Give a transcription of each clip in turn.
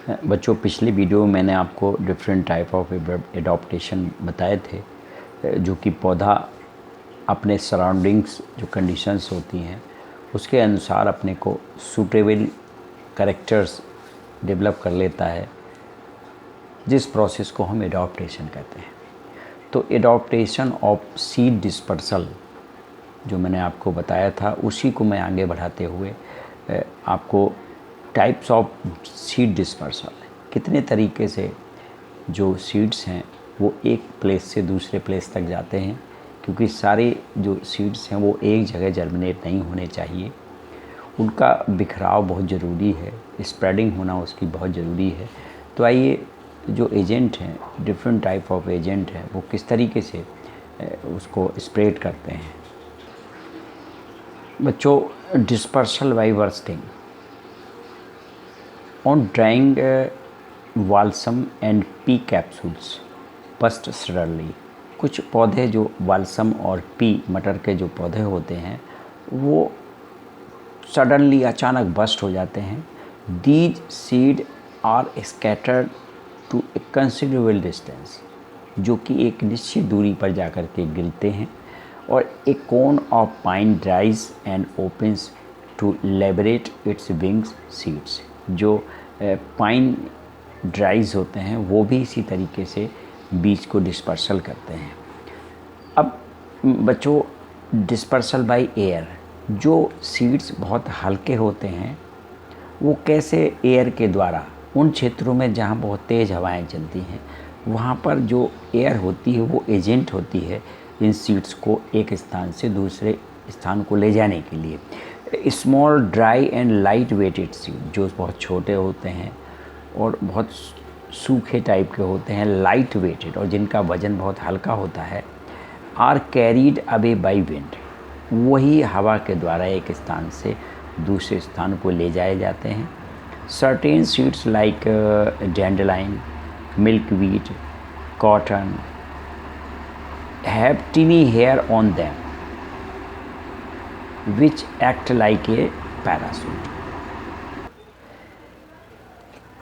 बच्चों, पिछले वीडियो में मैंने आपको डिफरेंट टाइप ऑफ एडॉप्टेशन बताए थे, जो कि पौधा अपने सराउंडिंग्स जो कंडीशंस होती हैं उसके अनुसार अपने को सूटेबल कैरेक्टर्स डेवलप कर लेता है, जिस प्रोसेस को हम एडॉप्टेशन कहते हैं। तो एडॉप्टेशन ऑफ सीड डिस्पर्सल जो मैंने आपको बताया था, उसी को मैं आगे बढ़ाते हुए आपको टाइप्स ऑफ सीड डिस्पर्सल, कितने तरीके से जो सीड्स हैं वो एक प्लेस से दूसरे प्लेस तक जाते हैं, क्योंकि सारे जो सीड्स हैं वो एक जगह जर्मिनेट नहीं होने चाहिए, उनका बिखराव बहुत ज़रूरी है, स्प्रेडिंग होना उसकी बहुत ज़रूरी है। तो आइए, जो एजेंट हैं, डिफरेंट टाइप ऑफ एजेंट हैं, वो किस तरीके से उसको स्प्रेड करते हैं। बच्चों, dispersal by bursting on drying balsam and pea capsules burst suddenly. कुछ पौधे जो वाल्सम और पी मटर के जो पौधे होते हैं वो सडनली अचानक बस्ट हो जाते हैं। These seed are scattered to a considerable distance, जो कि एक निश्चित दूरी पर जाकर के गिरते हैं, और a cone of pine dries and opens to liberate its wings seeds. जो पाइन ड्राइज होते हैं वो भी इसी तरीके से बीज को डिस्पर्सल करते हैं। अब बच्चों, डिस्पर्सल बाय एयर, जो सीड्स बहुत हल्के होते हैं वो कैसे एयर के द्वारा उन क्षेत्रों में जहाँ बहुत तेज़ हवाएं चलती हैं वहाँ पर जो एयर होती है वो एजेंट होती है इन सीड्स को एक स्थान से दूसरे स्थान को ले जाने के लिए। Small dry and light weighted seed, जो बहुत छोटे होते हैं और बहुत सूखे टाइप के होते हैं, लाइट वेटेड, और जिनका वज़न बहुत हल्का होता है, are carried away by wind, वही हवा के द्वारा एक स्थान से दूसरे स्थान को ले जाए जाते हैं। Certain seeds like dandelion, milkweed, cotton have tiny hair on them which act like a parachute.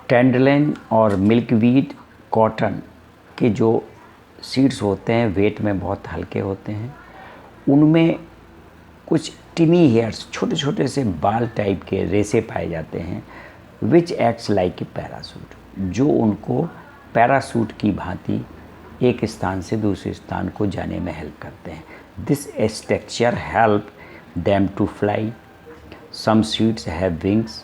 टेंडलाइन और मिल्कवीड, कॉटन के जो सीड्स होते हैं वेट में बहुत हल्के होते हैं, उनमें कुछ टिनी हेयर्स, छोटे छोटे से बाल टाइप के रेसे पाए जाते हैं, which acts like a parachute, जो उनको पैरासूट की भांति एक स्थान से दूसरे स्थान को जाने में हेल्प करते हैं। This structure help them to fly. Some seeds have wings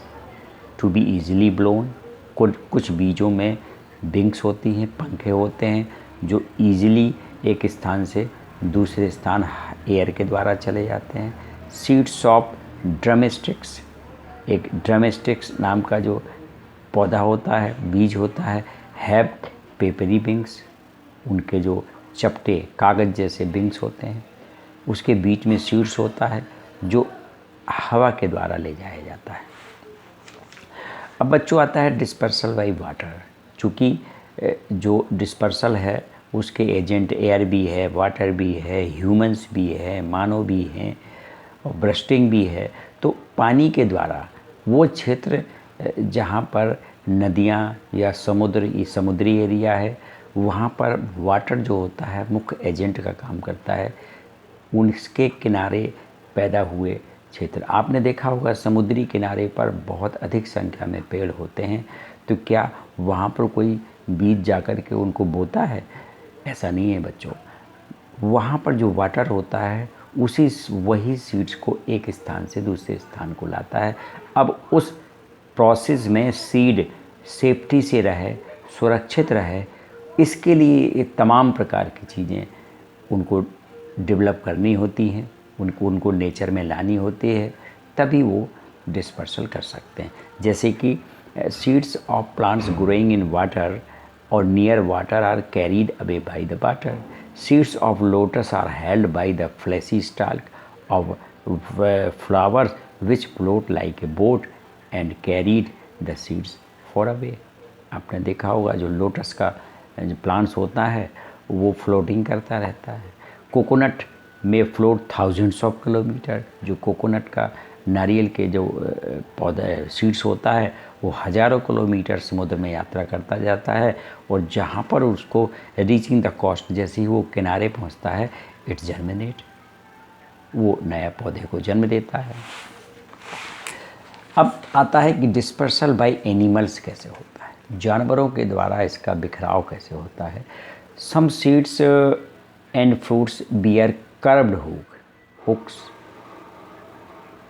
to be easily blown, कुछ बीजों में विंग्स होती हैं, पंखे होते हैं जो ईजिली एक स्थान से दूसरे स्थान एयर के द्वारा चले जाते हैं। सीड्स ऑफ ड्रमस्टिक्स, एक ड्रमस्टिक्स नाम का जो पौधा होता है, बीज होता है, हैव पेपरी विंग्स, उनके जो चपटे कागज़ जैसे विंग्स होते हैं, उसके बीच में सीड्स होता है जो हवा के द्वारा ले जाया जाता है। अब बच्चों, आता है डिस्पर्सल बाय वाटर। चूँकि जो डिस्पर्सल है उसके एजेंट एयर भी है, वाटर भी है, ह्यूमंस भी है, मानव भी हैं, और ब्रस्टिंग भी है। तो पानी के द्वारा वो क्षेत्र जहाँ पर नदियाँ या समुद्री एरिया है, वहाँ पर वाटर जो होता है मुख्य एजेंट का काम करता है। उसके किनारे पैदा हुए क्षेत्र, आपने देखा होगा समुद्री किनारे पर बहुत अधिक संख्या में पेड़ होते हैं, तो क्या वहाँ पर कोई बीज जाकर के उनको बोता है? ऐसा नहीं है बच्चों। वहाँ पर जो वाटर होता है वही सीड्स को एक स्थान से दूसरे स्थान को लाता है। अब उस प्रोसेस में सीड सेफ्टी से रहे, सुरक्षित रहे, इसके लिए ये तमाम प्रकार की चीज़ें उनको डेवलप करनी होती हैं, उनको नेचर में लानी होती है, तभी वो डिस्पर्सल कर सकते हैं। जैसे कि seeds of plants growing in water और near water are carried away by the water. Seeds of lotus are held by the fleshy stalk of flowers which float like a boat and carried the seeds far away. आपने देखा होगा जो lotus का जो plants होता है वो floating करता रहता है। Coconut may float thousands of kilometre. जो कोकोनट का, नारियल के जो पौधा सीड्स होता है वो हज़ारों किलोमीटर समुद्र में यात्रा करता जाता है, और जहाँ पर उसको रीचिंग द कोस्ट, जैसे ही वो किनारे पहुँचता है, इट्स जर्मिनेट, वो नया पौधे को जन्म देता है। अब आता है कि डिस्पर्सल बाय एनिमल्स कैसे होता है, जानवरों के द्वारा इसका बिखराव कैसे होता है। Some seeds and fruits bear curved hooks.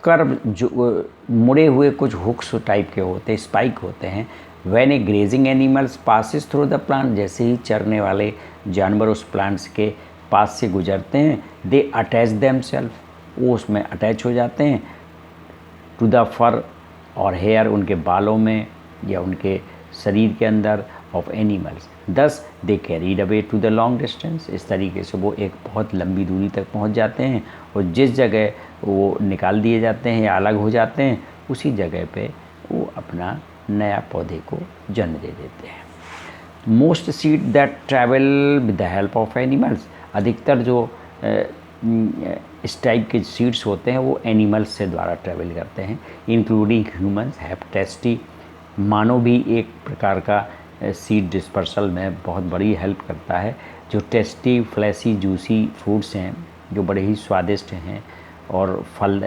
Curve जो मुड़े हुए कुछ हुक्स टाइप के होते हैं, स्पाइक होते हैं। When A grazing animals passes through the plant, जैसे ही चरने वाले जानवर उस प्लांट्स के पास से गुजरते हैं, दे अटैच देमसेल्फ, वो उसमें अटैच हो जाते हैं, टू द फर और हेयर, उनके बालों में या उनके शरीर के अंदर of animals. Thus they carried away to the long distance, इस तरीके से वो एक बहुत लंबी दूरी तक पहुंच जाते हैं, और जिस जगह वो निकाल दिए जाते हैं या अलग हो जाते हैं, उसी जगह पे वो अपना नया पौधे को जन्म दे देते हैं। Most seed that travel with the help of animals, अधिकतर जो इस टाइप के सीड्स होते हैं वो एनिमल्स से द्वारा ट्रैवल करते हैं, इंक्लूडिंग ह्यूमंस हैव टेस्टी। मानव भी एक प्रकार का सीड डिस्पर्सल में बहुत बड़ी हेल्प करता है। जो टेस्टी फ्लैसी जूसी फ्रूट्स हैं, जो बड़े ही स्वादिष्ट हैं और फल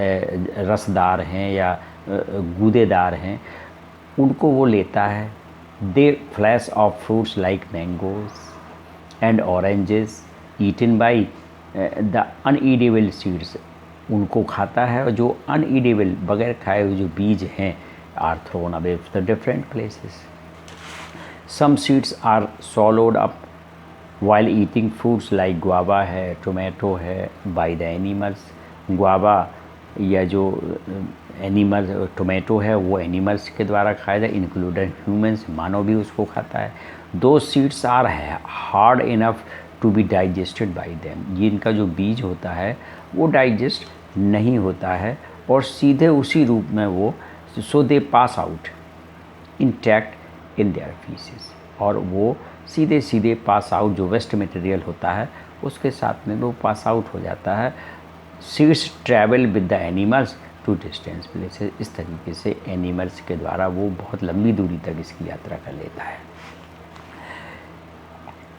रसदार हैं या गूदेदार हैं, उनको वो लेता है। They flesh of fruits like mangoes and oranges eaten by the inedible seeds, उनको खाता है, और जो अनईडेबल बगैर खाए हुए जो बीज हैं are thrown away the different places. Some seeds are swallowed up while eating fruits like guava है, टोमेटो है, बाय द एनिमल्स। गुआवा या जो एनिमल टोमेटो है वो एनिमल्स के द्वारा खाया जाए, इंक्लूडेड ह्यूमंस, मानव भी उसको खाता है। Those seeds are hard enough to be digested by them, जिनका जो बीज होता है वो डाइजेस्ट नहीं होता है और सीधे उसी रूप में वो, so they pass out intact in their faeces, और वो सीधे सीधे पास आउट, जो वेस्ट मटेरियल होता है उसके साथ में वो पास आउट हो जाता है। Seeds travel with the animals to distance places, इस तरीके से एनिमल्स के द्वारा वो बहुत लंबी दूरी तक इसकी यात्रा कर लेता है।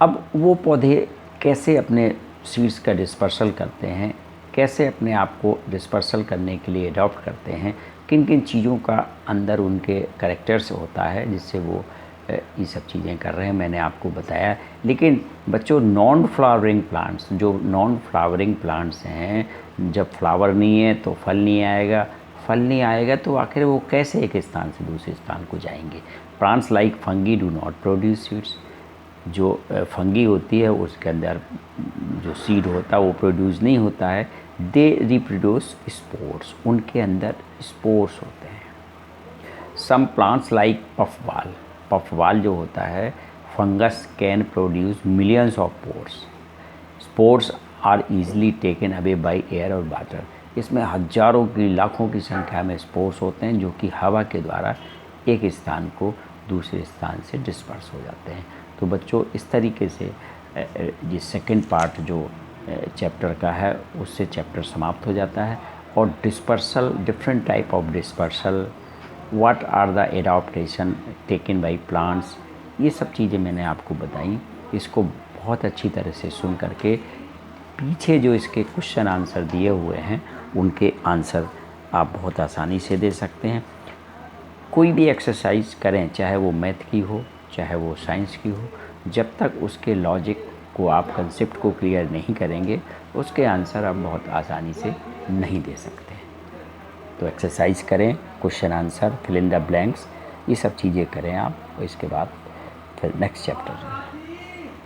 अब वो पौधे कैसे अपने सीड्स का डिस्पर्सल करते हैं, कैसे अपने आप को डिस्पर्सल करने के लिए अडॉप्ट करते हैं, किन किन चीज़ों का अंदर उनके कैरेक्टर्स होता है जिससे वो ये सब चीज़ें कर रहे हैं, मैंने आपको बताया। लेकिन बच्चों, नॉन फ्लावरिंग प्लांट्स, जो नॉन फ्लावरिंग प्लांट्स हैं, जब फ्लावर नहीं है तो फल नहीं आएगा, फल नहीं आएगा तो आखिर वो कैसे एक स्थान से दूसरे स्थान को जाएंगे। Plants like fungi do not produce seeds, जो फंगी होती है उसके अंदर जो सीड होता है वो प्रोड्यूस नहीं होता है। दे रिप्रोड्यूस स्पोर्स, उनके अंदर स्पोर्स होते हैं। सम प्लांट्स लाइक पफवाल, पफवाल जो होता है fungus can produce millions of pores, spores are easily taken away by air और वाटर, इसमें हजारों की लाखों की संख्या में स्पोर्स होते हैं जो कि हवा के द्वारा एक स्थान को दूसरे स्थान से डिस्पर्स हो जाते हैं। तो बच्चों, इस तरीके से ये सेकंड पार्ट जो चैप्टर का है उससे चैप्टर समाप्त हो जाता है। और dispersal, different type of dispersal, what are the adaptation taken by plants, ये सब चीज़ें मैंने आपको बताई। इसको बहुत अच्छी तरह से सुन करके पीछे जो इसके क्वेश्चन आंसर दिए हुए हैं उनके आंसर आप बहुत आसानी से दे सकते हैं। कोई भी एक्सरसाइज करें, चाहे वो मैथ की हो चाहे वो साइंस की हो, जब तक उसके लॉजिक को आप कंसेप्ट को क्लियर नहीं करेंगे उसके आंसर आप बहुत आसानी से नहीं दे सकते। तो एक्सरसाइज करें, question answer, fill in the blanks, ये सब चीज़ें करें आप, और इसके बाद फिर नेक्स्ट चैप्टर